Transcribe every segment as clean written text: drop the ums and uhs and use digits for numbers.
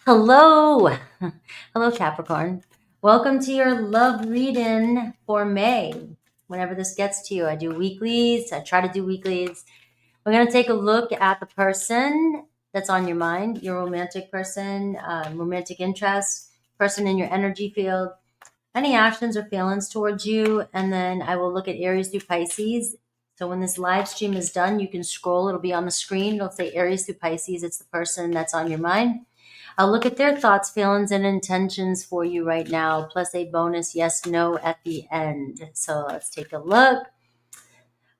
Hello. Hello, Capricorn. Welcome to your love reading for May. Whenever this gets to you, I do weeklies. I try to do weeklies. We're going to take a look at the person that's on your mind, your romantic person, romantic interest, person in your energy field, any actions or feelings towards you. And then I will look at Aries through Pisces. So when this live stream is done, you can scroll. It'll be on the screen. It'll say Aries through Pisces. It's the person that's on your mind. I'll look at their thoughts, feelings, and intentions for you right now, plus a bonus yes, no at the end. So let's take a look.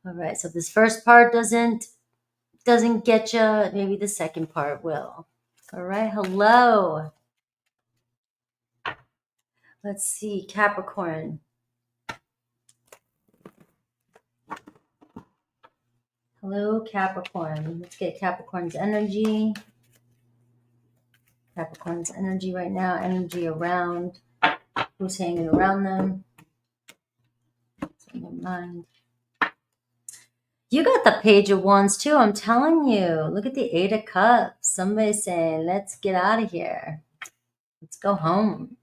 All right, so this first part doesn't get you, maybe the second part will. All right, hello. Let's see, Capricorn. Hello, Capricorn. Let's get Capricorn's energy. Capricorn's energy right now, energy around. Who's hanging around them? What's on their mind? You got the Page of Wands too, I'm telling you. Look at the Eight of Cups. Somebody's saying, let's get out of here. Let's go home.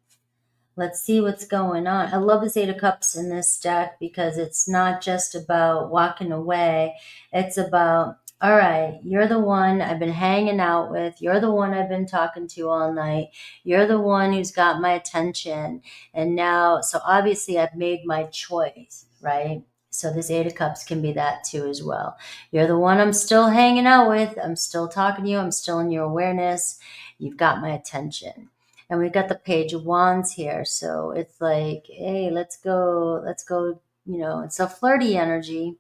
Let's see what's going on. I love this Eight of Cups in this deck because it's not just about walking away. It's about, all right, you're the one I've been hanging out with. You're the one I've been talking to all night. You're the one who's got my attention. And now, so obviously I've made my choice, right? So this Eight of Cups can be that too as well. You're the one I'm still hanging out with. I'm still talking to you. I'm still in your awareness. You've got my attention. And we've got the Page of Wands here. So it's like, hey, let's go, it's a flirty energy.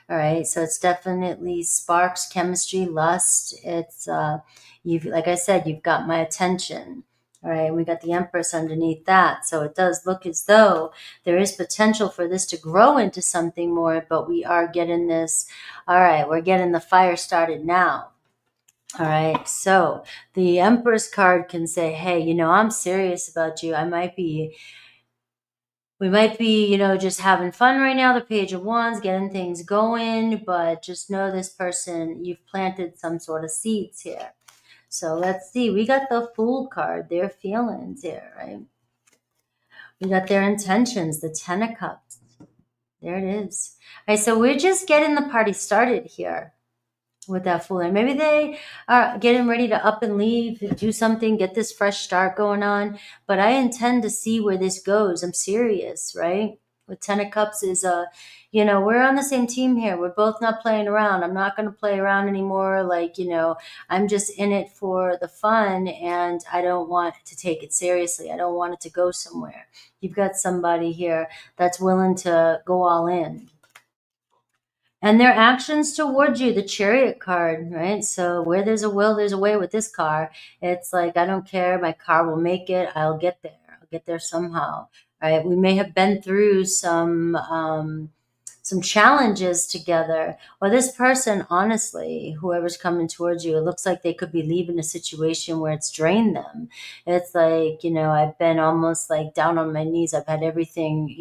All right. So it's definitely sparks, chemistry, lust. It's, like I said, you've got my attention. All right. And we got the Empress underneath that. So it does look as though there is potential for this to grow into something more, but we are getting this. All right. We're getting the fire started now. All right. So the Empress card can say, hey, I'm serious about you. We might be, just having fun right now. The Page of Wands, getting things going, but just know this person, you've planted some sort of seeds here. So let's see. We got the Fool card, their feelings here, right? We got their intentions, the Ten of Cups. There it is. All right. So we're just getting the party started here with that Fool. And maybe they are getting ready to up and leave, do something, get this fresh start going on. But I intend to see where this goes. I'm serious, right? With Ten of Cups is, we're on the same team here. We're both not playing around. I'm not going to play around anymore. I'm just in it for the fun and I don't want to take it seriously. I don't want it to go somewhere. You've got somebody here that's willing to go all in. And their actions towards you, the Chariot card, right? So where there's a will, there's a way with this car. It's like, I don't care. My car will make it. I'll get there. I'll get there somehow, right? We may have been through some challenges together. Or this person, honestly, whoever's coming towards you, it looks like they could be leaving a situation where it's drained them. It's like, I've been almost like down on my knees. I've had everything,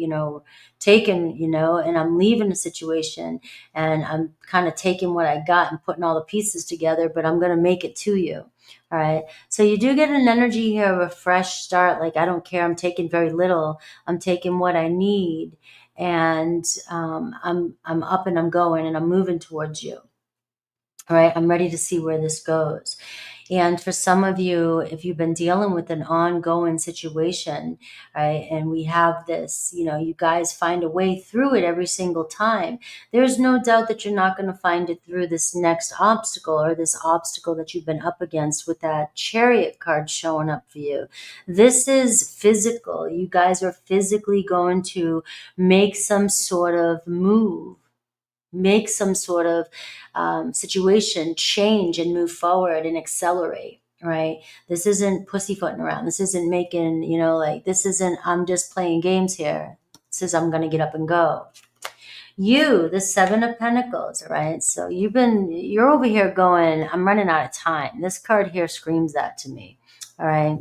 taken, and I'm leaving a situation and I'm kind of taking what I got and putting all the pieces together, but I'm going to make it to you. All right. So you do get an energy here of a fresh start. Like, I don't care. I'm taking very little. I'm taking what I need. And I'm up and I'm going and I'm moving towards you. All right, I'm ready to see where this goes. And for some of you, if you've been dealing with an ongoing situation, right, and we have this, you guys find a way through it every single time, there's no doubt that you're not going to find it through this next obstacle or this obstacle that you've been up against with that Chariot card showing up for you. This is physical. You guys are physically going to make some sort of move, make some sort of situation change and move forward and accelerate, right? This isn't pussyfooting around. This isn't making, this isn't, I'm just playing games here. This is, I'm going to get up and go. You, the Seven of Pentacles, right? So you're over here going, I'm running out of time. This card here screams that to me, all right?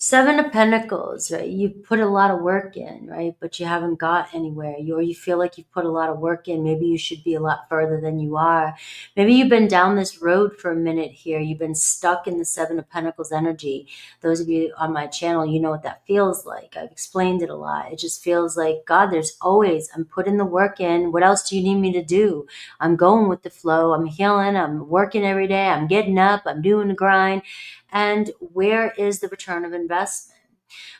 Seven of Pentacles, right? You've put a lot of work in, right? But you haven't got anywhere. Or you feel like you've put a lot of work in. Maybe you should be a lot further than you are. Maybe you've been down this road for a minute here. You've been stuck in the Seven of Pentacles energy. Those of you on my channel, you know what that feels like. I've explained it a lot. It just feels like, God, there's always, I'm putting the work in. What else do you need me to do? I'm going with the flow. I'm healing. I'm working every day. I'm getting up. I'm doing the grind. And where is the return of investment?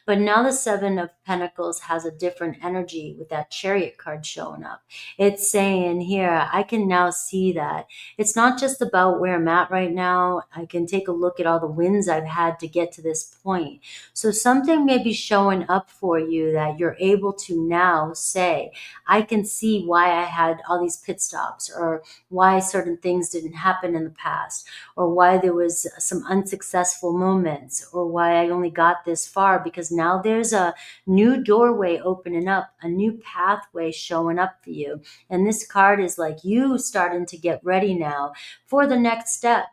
But now the Seven of Pentacles has a different energy with that Chariot card showing up. It's saying here, I can now see that it's not just about where I'm at right now. I can take a look at all the wins I've had to get to this point. So something may be showing up for you that you're able to now say, I can see why I had all these pit stops, or why certain things didn't happen in the past, or why there was some unsuccessful moments, or why I only got this far, because now there's a new doorway opening up, a new pathway showing up for you. And this card is like you starting to get ready now for the next step.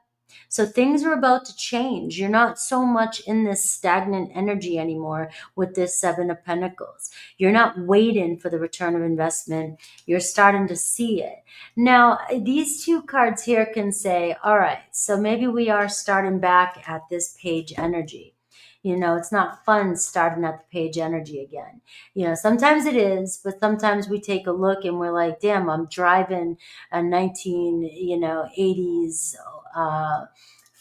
So things are about to change. You're not so much in this stagnant energy anymore with this Seven of Pentacles. You're not waiting for the return of investment. You're starting to see it. Now, these two cards here can say, all right, so maybe we are starting back at this page energy. You know, it's not fun starting at the page energy again. You know, sometimes it is, but sometimes we take a look and we're like, damn, I'm driving a 80s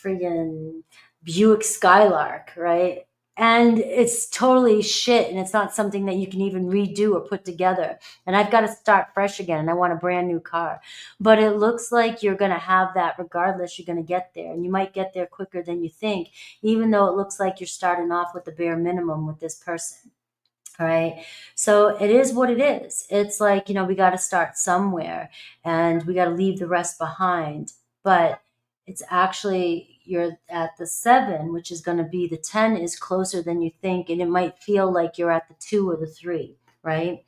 friggin' Buick Skylark, right? And it's totally shit, and it's not something that you can even redo or put together. And I've got to start fresh again, and I want a brand new car. But it looks like you're going to have that regardless. You're going to get there, and you might get there quicker than you think, even though it looks like you're starting off with the bare minimum with this person. All right. So it is what it is. It's like, we got to start somewhere, and we got to leave the rest behind. But it's actually, you're at the 7, which is going to be the 10 is closer than you think. And it might feel like you're at the 2 or the 3, right?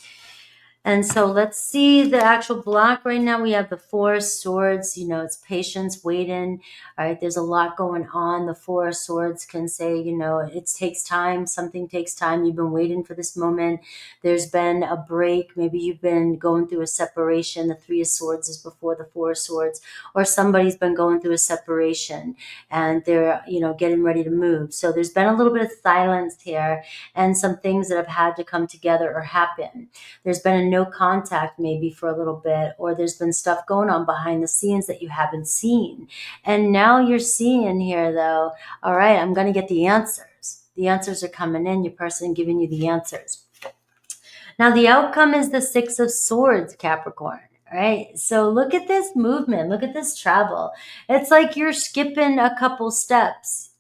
And so let's see the actual block right now. We have the 4 of Swords. It's patience, waiting. All right, there's a lot going on. The 4 of Swords can say, it takes time. Something takes time. You've been waiting for this moment. There's been a break. Maybe you've been going through a separation. The 3 of Swords is before the 4 of Swords. Or somebody's been going through a separation and they're, getting ready to move. So there's been a little bit of silence here and some things that have had to come together or happen. There's been a no contact maybe for a little bit, or there's been stuff going on behind the scenes that you haven't seen. And now you're seeing here though, all right, I'm going to get the answers. The answers are coming in, your person giving you the answers. Now the outcome is the 6 of Swords, Capricorn. Right? So look at this movement. Look at this travel. It's like you're skipping a couple steps.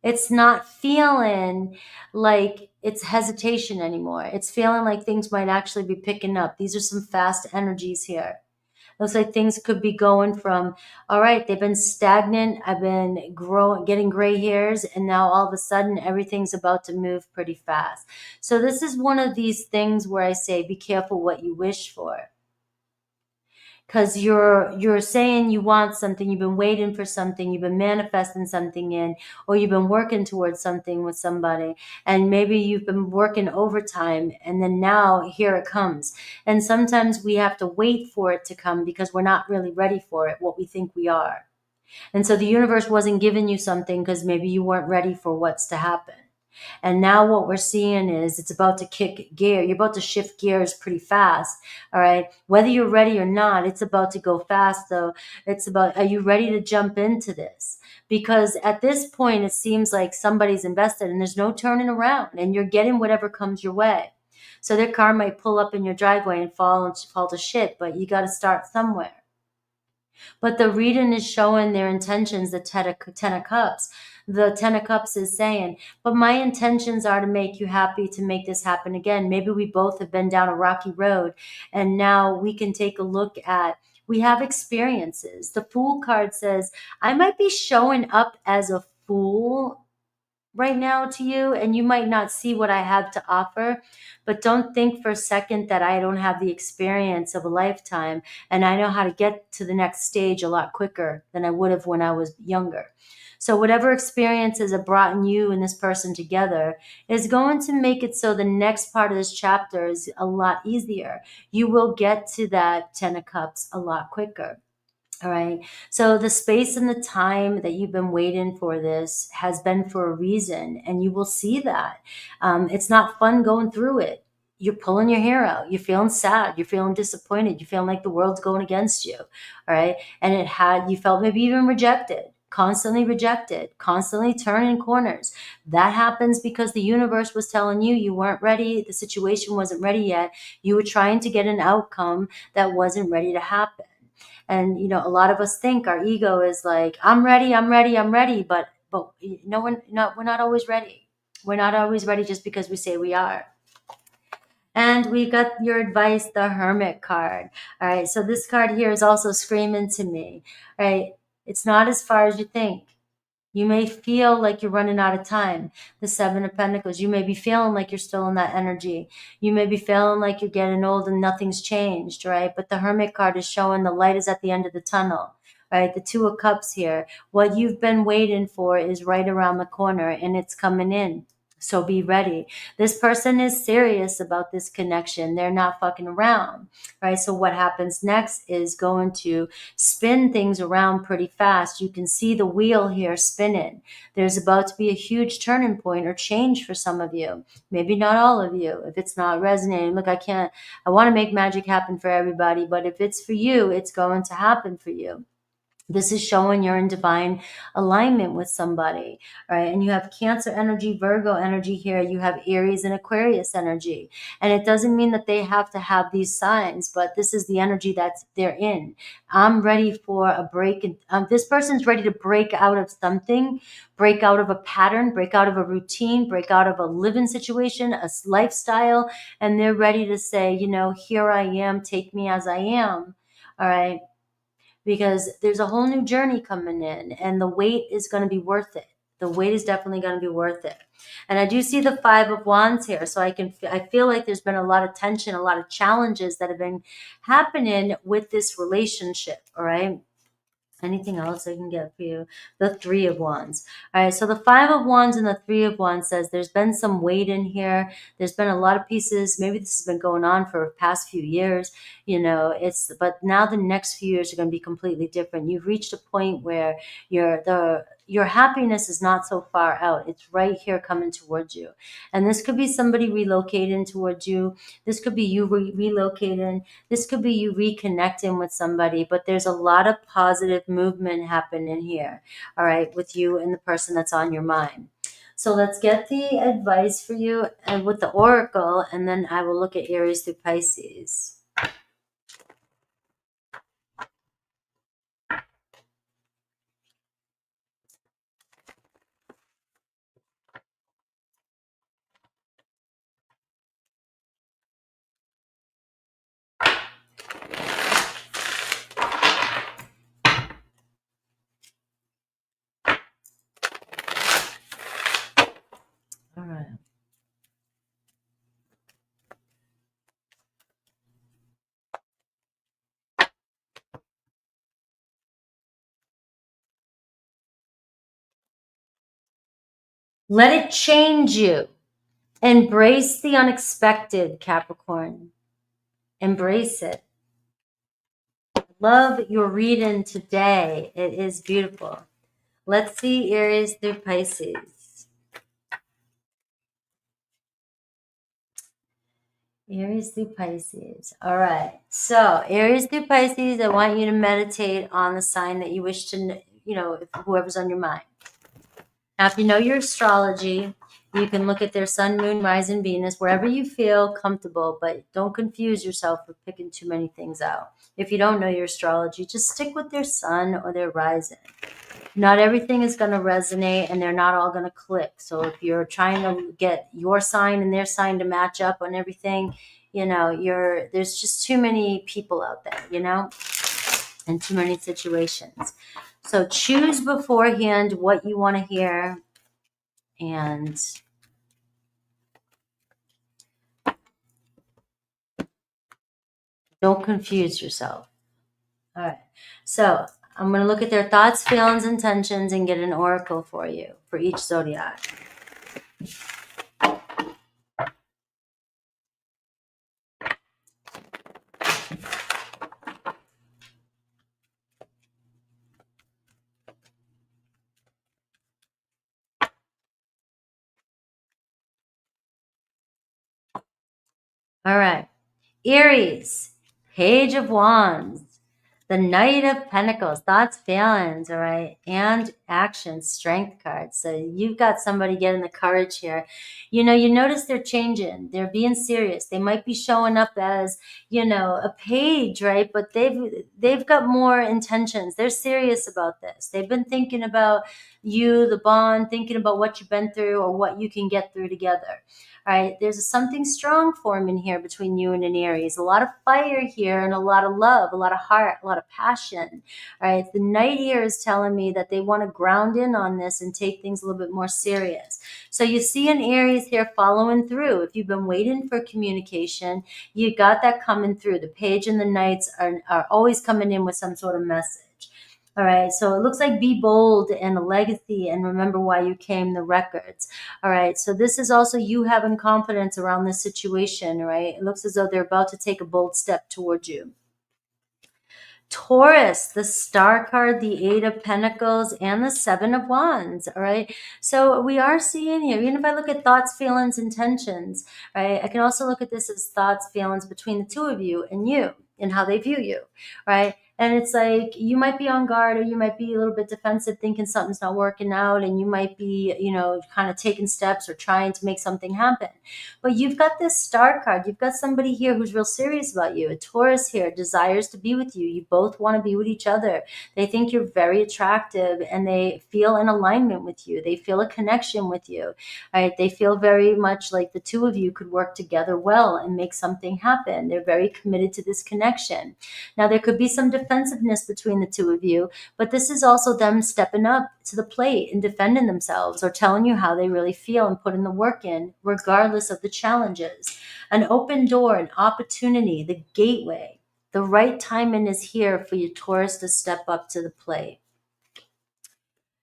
It's not feeling like it's hesitation anymore. It's feeling like things might actually be picking up. These are some fast energies here. Looks like things could be going from, all right, they've been stagnant. I've been getting gray hairs, and now all of a sudden everything's about to move pretty fast. So this is one of these things where I say, be careful what you wish for. Because you're saying you want something, you've been waiting for something, you've been manifesting something in, or you've been working towards something with somebody, and maybe you've been working overtime, and then now here it comes. And sometimes we have to wait for it to come because we're not really ready for it, what we think we are. And so the universe wasn't giving you something because maybe you weren't ready for what's to happen. And now what we're seeing is it's about to kick gear. You're about to shift gears pretty fast. All right. Whether you're ready or not, it's about to go fast though. It's about, are you ready to jump into this? Because at this point, it seems like somebody's invested and there's no turning around, and you're getting whatever comes your way. So their car might pull up in your driveway and fall to shit, but you got to start somewhere. But the reading is showing their intentions, the 10 of Cups. The 10 of Cups is saying, but my intentions are to make you happy, to make this happen again. Maybe we both have been down a rocky road, and now we can take a look at, we have experiences. The Fool card says, I might be showing up as a fool right now to you, and you might not see what I have to offer, but don't think for a second that I don't have the experience of a lifetime, and I know how to get to the next stage a lot quicker than I would have when I was younger. So whatever experiences have brought you and this person together is going to make it so the next part of this chapter is a lot easier. You will get to that 10 of Cups a lot quicker. All right. So the space and the time that you've been waiting for this has been for a reason, and you will see that. It's not fun going through it. You're pulling your hair out. You're feeling sad. You're feeling disappointed. You're feeling like the world's going against you. All right. And you felt maybe even rejected, constantly turning corners. That happens because the universe was telling you you weren't ready. The situation wasn't ready yet. You were trying to get an outcome that wasn't ready to happen. And a lot of us think our ego is like, I'm ready, I'm ready, I'm ready, but no, we're not always ready. We're not always ready just because we say we are. And we got your advice, the Hermit card. All right, so this card here is also screaming to me. All right, it's not as far as you think. You may feel like you're running out of time. The Seven of Pentacles. You may be feeling like you're still in that energy. You may be feeling like you're getting old and nothing's changed, right? But the Hermit card is showing the light is at the end of the tunnel, right? The Two of Cups here. What you've been waiting for is right around the corner and it's coming in. So be ready. This person is serious about this connection. They're not fucking around, right? So what happens next is going to spin things around pretty fast. You can see the wheel here spinning. There's about to be a huge turning point or change for some of you. Maybe not all of you. If it's not resonating, look, I want to make magic happen for everybody, but if it's for you, it's going to happen for you. This is showing you're in divine alignment with somebody, right? And you have Cancer energy, Virgo energy here. You have Aries and Aquarius energy. And it doesn't mean that they have to have these signs, but this is the energy that they're in. I'm ready for a break. This person's ready to break out of something, break out of a pattern, break out of a routine, break out of a living situation, a lifestyle. And they're ready to say, here I am, take me as I am. All right. Because there's a whole new journey coming in and the wait is going to be worth it. The wait is definitely going to be worth it. And I do see the Five of Wands here. So I feel like there's been a lot of tension, a lot of challenges that have been happening with this relationship. All right. Anything else I can get for you? The Three of Wands. All right, so the Five of Wands and the Three of Wands says there's been some weight in here. There's been a lot of pieces. Maybe this has been going on for the past few years. But now the next few years are going to be completely different. You've reached a point where your happiness is not so far out. It's right here coming towards you. And this could be somebody relocating towards you. This could be you relocating. This could be you reconnecting with somebody, but there's a lot of positive movement happening here, all right, with you and the person that's on your mind. So let's get the advice for you and with the Oracle, and then I will look at Aries through Pisces. All right. Let it change you. Embrace the unexpected, Capricorn. Embrace it. Love your reading today. It is beautiful. Let's see Aries through Pisces. Aries through Pisces. All right. So Aries through Pisces, I want you to meditate on the sign that you wish to, whoever's on your mind. Now, if you know your astrology, you can look at their sun, moon, rising, Venus, wherever you feel comfortable, but don't confuse yourself with picking too many things out. If you don't know your astrology, just stick with their sun or their rising. Not everything is going to resonate and they're not all going to click. So if you're trying to get your sign and their sign to match up on everything, there's just too many people out there, and too many situations. So choose beforehand what you want to hear and don't confuse yourself. All right. So I'm going to look at their thoughts, feelings, intentions, and get an oracle for you for each zodiac. All right. Aries, Page of Wands, the Knight of Pentacles, thoughts, feelings, all right, and actions, strength cards. So you've got somebody getting the courage here. You know, you notice they're changing. They're being serious. They might be showing up as, you know, a page, right? But they've got more intentions. They're serious about this. They've been thinking about you, the bond, thinking about what you've been through or what you can get through together. All right, there's something strong forming here between you and an Aries. A lot of fire here and a lot of love, a lot of heart, a lot of passion. All right, the Knight here is telling me that they want to ground in on this and take things a little bit more serious. So you see an Aries here following through. If you've been waiting for communication, you got that coming through. The Page and the Knights are always coming in with some sort of message. All right, so it looks like be bold and a legacy and remember why you came, the records. All right, so this is also you having confidence around this situation, right? It looks as though they're about to take a bold step towards you. Taurus, the Star card, the Eight of Pentacles, and the Seven of Wands, all right? So we are seeing here, even if I look at thoughts, feelings, intentions, right? I can also look at this as thoughts, feelings between the two of you and how they view you, right? And it's like you might be on guard or you might be a little bit defensive thinking something's not working out and you might be, you know, kind of taking steps or trying to make something happen. But you've got this Star card. You've got somebody here who's real serious about you. A Taurus here desires to be with you. You both want to be with each other. They think you're very attractive and they feel in alignment with you. They feel a connection with you. Right? They feel very much like the two of you could work together well and make something happen. They're very committed to this connection. Now, there could be some defensiveness between the two of you, but this is also them stepping up to the plate and defending themselves or telling you how they really feel and putting the work in, regardless of the challenges. An open door, an opportunity, the gateway. The right timing is here for your Taurus to step up to the plate.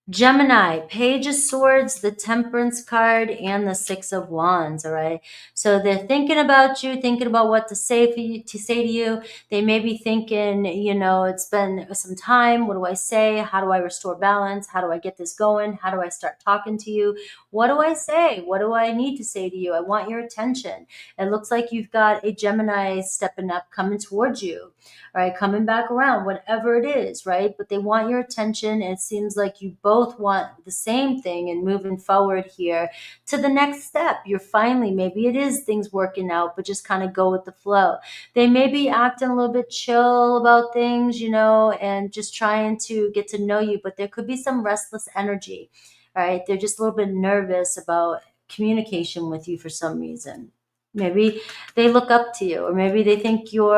Gemini, Page of Swords, the Temperance card, and the Six of Wands. All right. So they're thinking about you, thinking about what to say for you, to say to you. They may be thinking, you know, it's been some time. What do I say? How do I restore balance? How do I get this going? How do I start talking to you? What do I say? What do I need to say to you? I want your attention. It looks like you've got a Gemini stepping up, coming towards you. All right, coming back around, whatever it is, right? But they want your attention. And it seems like you both want the same thing and moving forward here to the next step. You're finally, maybe it is things working out, but just kind of go with the flow. They may be acting a little bit chill about things, you know, and just trying to get to know you, but there could be some restless energy, all right? They're just a little bit nervous about communication with you for some reason. Maybe they look up to you, or maybe they think you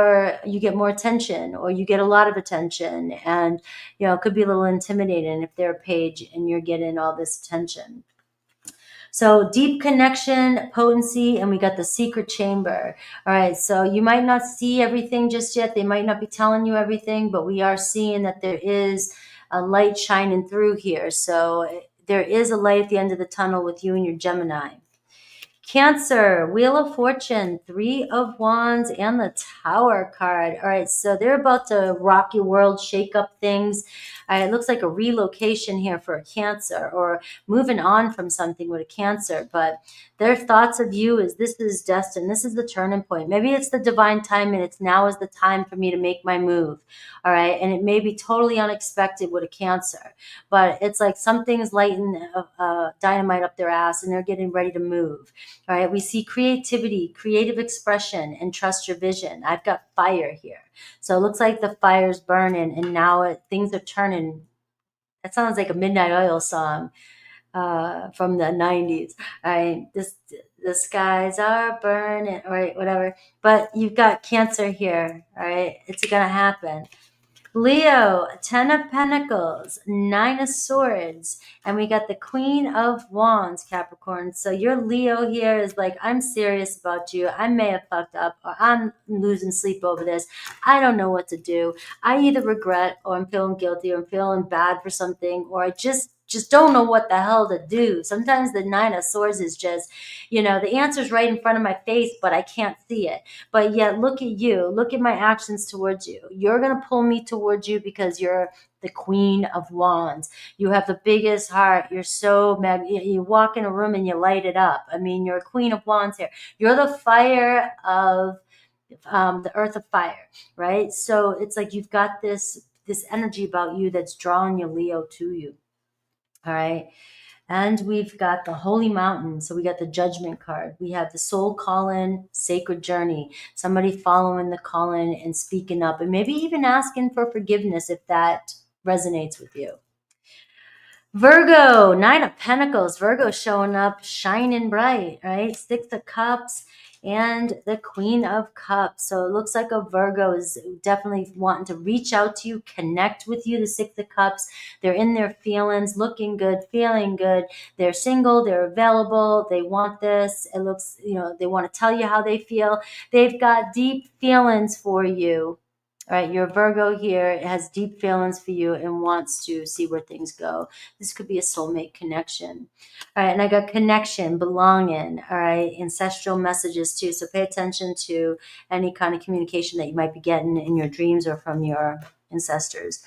get more attention or you get a lot of attention, and you know it could be a little intimidating if they're a page and you're getting all this attention. So deep connection, potency, and we got the secret chamber. All right, so you might not see everything just yet. They might not be telling you everything, but we are seeing that there is a light shining through here. So there is a light at the end of the tunnel with you and your Gemini. Cancer, Wheel of Fortune, Three of Wands, and the Tower card. All right, so they're about to rock your world, shake up things. It looks like a relocation here for a Cancer or moving on from something with a Cancer. But their thoughts of you is this is destined. This is the turning point. Maybe it's the divine time and it's now is the time for me to make my move. All right, and it may be totally unexpected with a Cancer. But it's like something's lighting dynamite up their ass and they're getting ready to move. All right, we see creativity, creative expression, and trust your vision. I've got fire here. So it looks like the fire's burning and now things are turning. That sounds like a Midnight Oil song from the 90s. All right, the skies are burning, all right, whatever. But you've got Cancer here, all right? It's going to happen. Leo, 10 of Pentacles, 9 of Swords, and we got the Queen of Wands, Capricorn. So your Leo here is like, I'm serious about you. I may have fucked up, or I'm losing sleep over this. I don't know what to do. I either regret, or I'm feeling guilty, or I'm feeling bad for something, or I just don't know what the hell to do. Sometimes the 9 of Swords is just, the answer's right in front of my face, but I can't see it. But yet, look at you. Look at my actions towards you. You're going to pull me towards you because you're the Queen of Wands. You have the biggest heart. You're so you walk in a room and you light it up. I mean, you're a Queen of Wands here. You're the fire of the earth of fire, right? So it's like you've got this energy about you that's drawing your Leo to you. All right. And we've got the Holy Mountain. So we got the Judgment card. We have the Soul Calling, Sacred Journey. Somebody following the calling and speaking up, and maybe even asking for forgiveness if that resonates with you. Virgo, 9 of Pentacles. Virgo showing up, shining bright, right? 6 of Cups and the Queen of Cups. So it looks like a Virgo is definitely wanting to reach out to you, connect with you. The 6 of Cups, they're in their feelings, looking good, feeling good. They're single, they're available, they want this. It looks, they want to tell you how they feel. They've got deep feelings for you. All right, your Virgo here has deep feelings for you and wants to see where things go. This could be a soulmate connection. All right, and I got connection, belonging, all right, ancestral messages too. So pay attention to any kind of communication that you might be getting in your dreams or from your ancestors.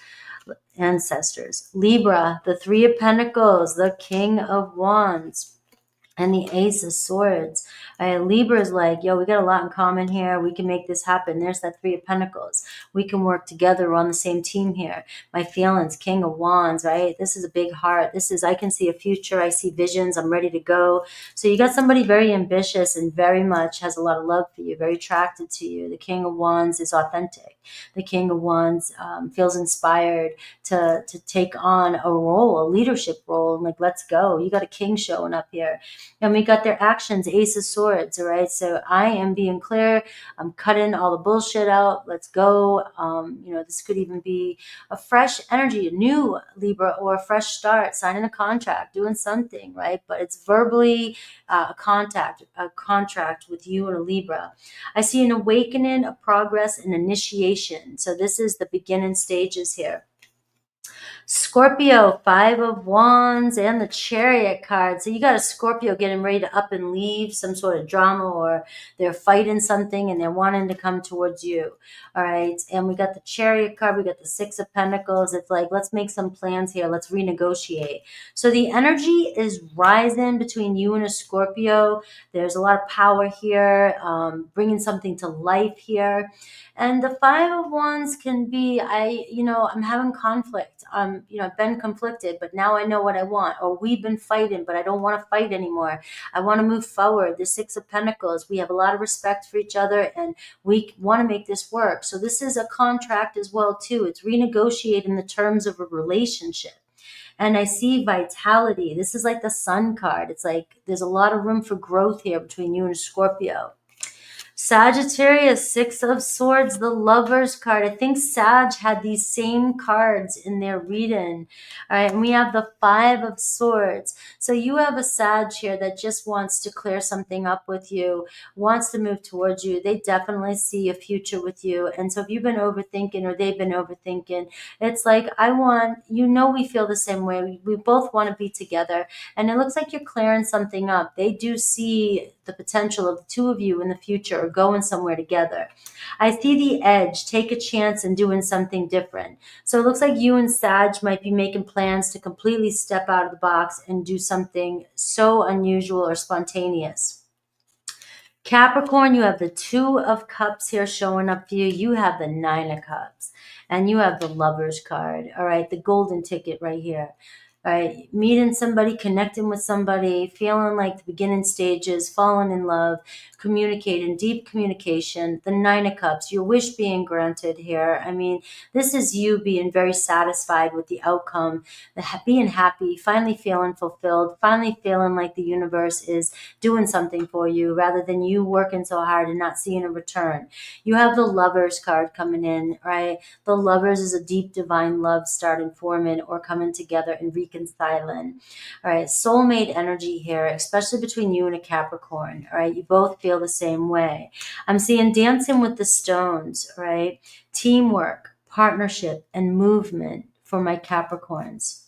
Libra, the 3 of Pentacles, the King of Wands, and the Ace of Swords. Libra is like, yo, we got a lot in common here. We can make this happen. There's that 3 of Pentacles. We can work together. We're on the same team here. My feelings, King of Wands, right? This is a big heart. I can see a future. I see visions. I'm ready to go. So you got somebody very ambitious and very much has a lot of love for you, very attracted to you. The King of Wands is authentic. The King of Wands feels inspired to take on a role, a leadership role. And like, let's go. You got a king showing up here. And we got their actions, Ace of Swords, all right? So I am being clear. I'm cutting all the bullshit out. Let's go. This could even be a fresh energy, a new Libra, or a fresh start, signing a contract, doing something, right? But it's verbally a contract with you and a Libra. I see an awakening, a progress, an initiation. So this is the beginning stages here. Scorpio, 5 of Wands and the Chariot card. So you got a Scorpio getting ready to up and leave some sort of drama, or they're fighting something and they're wanting to come towards you. All right. And we got the Chariot card. We got the 6 of Pentacles. It's like, let's make some plans here. Let's renegotiate. So the energy is rising between you and a Scorpio. There's a lot of power here, bringing something to life here. And the 5 of Wands can be, I'm having conflict. I've been conflicted, but now I know what I want. Or we've been fighting, but I don't want to fight anymore. I want to move forward. The 6 of Pentacles, we have a lot of respect for each other and we want to make this work. So this is a contract as well too. It's renegotiating the terms of a relationship. And I see vitality. This is like the Sun card. It's like there's a lot of room for growth here between you and Scorpio. Sagittarius, 6 of Swords, the Lovers card. I think Sag had these same cards in their reading. All right, and we have the 5 of Swords. So you have a Sag here that just wants to clear something up with you, wants to move towards you. They definitely see a future with you. And so if you've been overthinking or they've been overthinking, it's like, we feel the same way. We both want to be together. And it looks like you're clearing something up. They do see the potential of the two of you in the future or going somewhere together. I see the edge, take a chance and doing something different. So it looks like you and Sag might be making plans to completely step out of the box and do something so unusual or spontaneous. Capricorn, you have the 2 of Cups here showing up for you. You have the 9 of Cups and you have the Lovers card. All right, the golden ticket right here. All right, meeting somebody, connecting with somebody, feeling like the beginning stages, falling in love, communicating, deep communication, the Nine of Cups, your wish being granted here. I mean, this is you being very satisfied with the outcome, being happy, finally feeling fulfilled, finally feeling like the universe is doing something for you rather than you working so hard and not seeing a return. You have the Lovers card coming in, right? The Lovers is a deep divine love starting, forming, or coming together and reconciling. All right, soulmate energy here, especially between you and a Capricorn. All right, you both feel the same way. I'm seeing dancing with the stones, right? Teamwork, partnership, and movement for my Capricorns.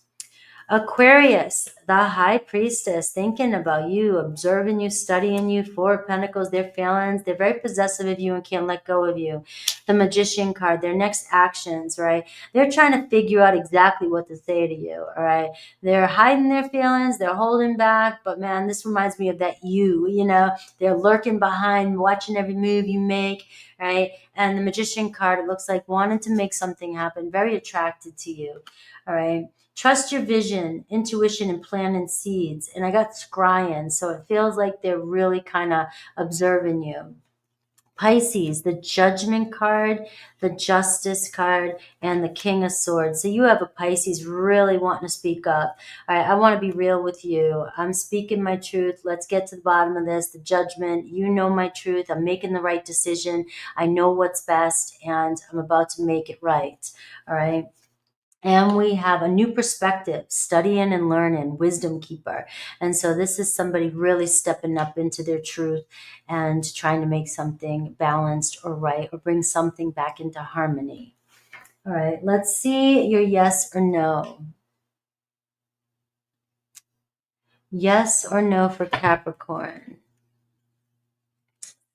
Aquarius, the high priestess, thinking about you, observing you, studying you, Four of Pentacles, their feelings. They're very possessive of you and can't let go of you. The Magician card, their next actions, right? They're trying to figure out exactly what to say to you, all right? They're hiding their feelings, they're holding back, but man, this reminds me of that you know? They're lurking behind, watching every move you make, right? And the Magician card, it looks like wanting to make something happen, very attracted to you, all right? Trust your vision, intuition, and planting seeds. And I got scrying, so it feels like they're really kind of observing you. Pisces, the Judgment card, the Justice card, and the King of Swords. So you have a Pisces really wanting to speak up. All right, I want to be real with you. I'm speaking my truth. Let's get to the bottom of this. The Judgment, you know my truth. I'm making the right decision. I know what's best, and I'm about to make it right. All right. And we have a new perspective, studying and learning, wisdom keeper. And so this is somebody really stepping up into their truth and trying to make something balanced or right or bring something back into harmony. All right, let's see your yes or no. Yes or no for Capricorn.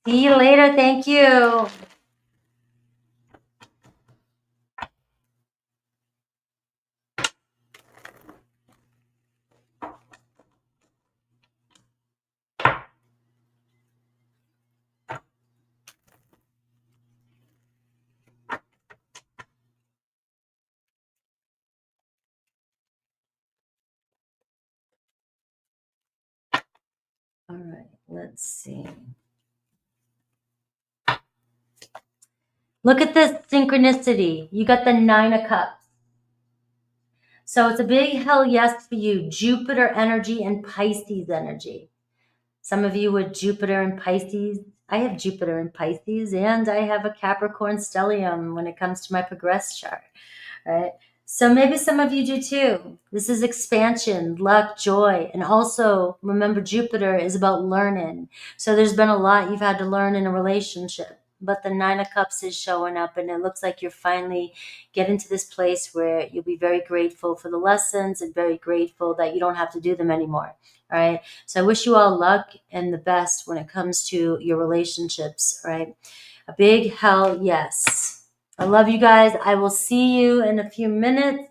See you later. Thank you. All right, let's see. Look at this synchronicity. You got the Nine of Cups. So it's a big hell yes for you. Jupiter energy and Pisces energy. Some of you with Jupiter and Pisces. I have Jupiter and Pisces, and I have a Capricorn stellium when it comes to my progress chart, right? So maybe some of you do too. This is expansion, luck, joy. And also remember, Jupiter is about learning. So there's been a lot you've had to learn in a relationship. But the Nine of Cups is showing up, and it looks like you're finally getting to this place where you'll be very grateful for the lessons and very grateful that you don't have to do them anymore. All right. So I wish you all luck and the best when it comes to your relationships. All right. A big hell yes. I love you guys. I will see you in a few minutes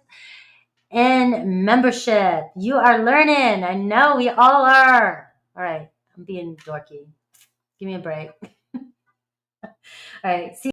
in membership. You are learning. I know we all are. All right. I'm being dorky. Give me a break. All right. See